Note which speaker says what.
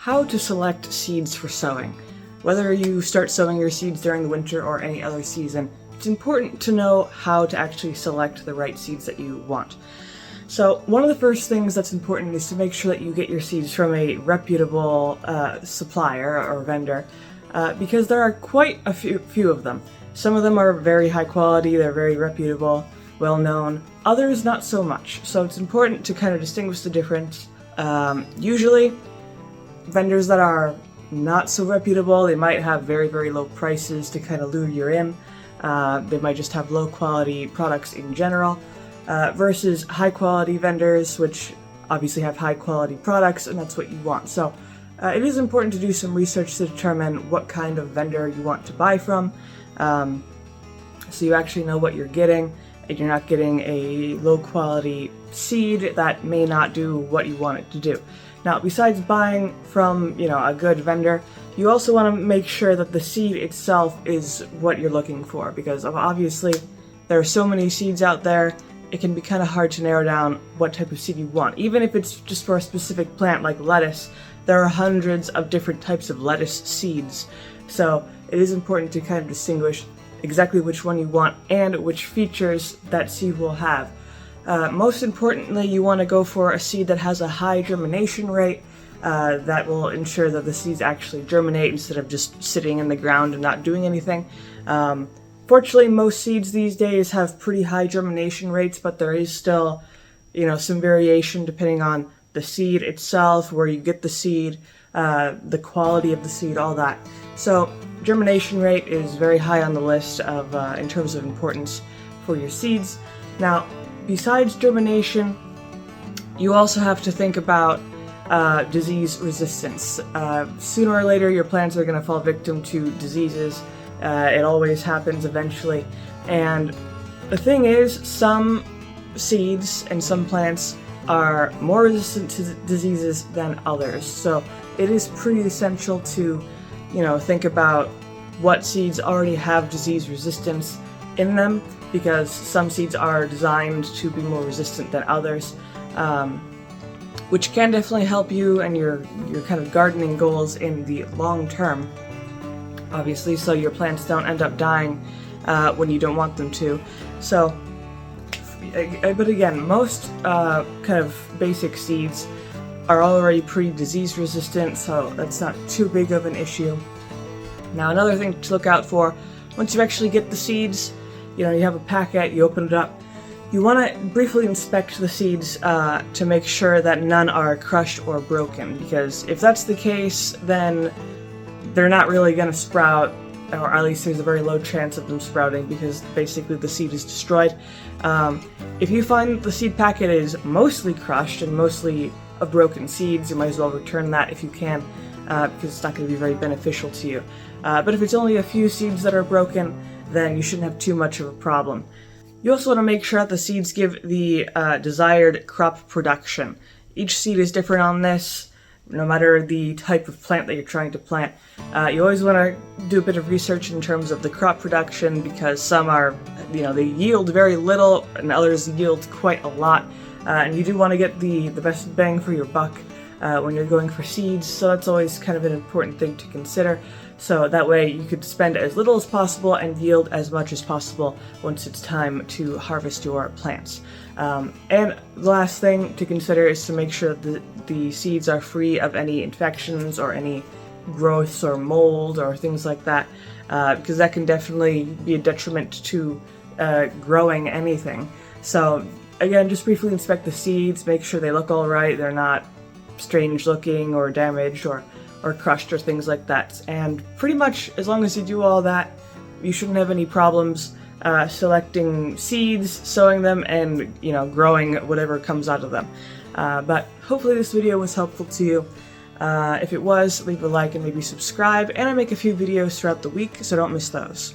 Speaker 1: how to select seeds for sowing. Whether you start sowing your seeds during the winter or any other season, it's important to know how to actually select the right seeds that you want. So one of the first things that's important is to make sure that you get your seeds from a reputable supplier or vendor, because there are quite a few of them. Some of them are very high quality, they're very reputable, well known, others not so much. So it's important to kind of distinguish the difference. Usually vendors that are not so reputable, they might have very low prices to kind of lure you in. They might just have low quality products in general, versus high quality vendors, which obviously have high quality products, and that's what you want. So it is important to do some research to determine what kind of vendor you want to buy from, so you actually know what you're getting, and you're not getting a low quality seed that may not do what you want it to do. Now, besides buying from, a good vendor, you also want to make sure that the seed itself is what you're looking for, because obviously there are so many seeds out there, it can be kind of hard to narrow down what type of seed you want. Even if it's just for a specific plant like lettuce, there are hundreds of different types of lettuce seeds. So it is important to kind of distinguish exactly which one you want and which features that seed will have. Most importantly, you want to go for a seed that has a high germination rate, that will ensure that the seeds actually germinate instead of just sitting in the ground and not doing anything. Fortunately, most seeds these days have pretty high germination rates, but there is still, some variation depending on the seed itself, where you get the seed, the quality of the seed, all that. So germination rate is very high on the list of in terms of importance for your seeds. Now, besides germination, you also have to think about disease resistance. Sooner or later, your plants are going to fall victim to diseases. It always happens eventually. And the thing is, some seeds and some plants are more resistant to diseases than others. So it is pretty essential to, think about what seeds already have disease resistance in them, because some seeds are designed to be more resistant than others, which can definitely help you and your kind of gardening goals in the long term, obviously, so your plants don't end up dying when you don't want them to. So, but again, most kind of basic seeds are already pretty disease resistant, so that's not too big of an issue. Now, another thing to look out for, once you actually get the seeds, you have a packet, you open it up, you want to briefly inspect the seeds to make sure that none are crushed or broken, because if that's the case, then they're not really going to sprout, or at least there's a very low chance of them sprouting, because basically the seed is destroyed. If you find the seed packet is mostly crushed and mostly of broken seeds, you might as well return that if you can, because it's not going to be very beneficial to you. But if it's only a few seeds that are broken, then you shouldn't have too much of a problem. You also want to make sure that the seeds give the desired crop production. Each seed is different on this, no matter the type of plant that you're trying to plant. You always want to do a bit of research in terms of the crop production, because some are, they yield very little and others yield quite a lot. And you do want to get the best bang for your buck when you're going for seeds, so that's always kind of an important thing to consider. So that way you could spend as little as possible and yield as much as possible once it's time to harvest your plants. And the last thing to consider is to make sure that the seeds are free of any infections or any growths or mold or things like that, because that can definitely be a detriment to growing anything. So again, just briefly inspect the seeds, make sure they look all right, they're not strange looking or damaged or crushed or things like that. And pretty much as long as you do all that, you shouldn't have any problems selecting seeds, sowing them, and growing whatever comes out of them. But hopefully this video was helpful to you. If it was, leave a like and maybe subscribe, and I make a few videos throughout the week, so don't miss those.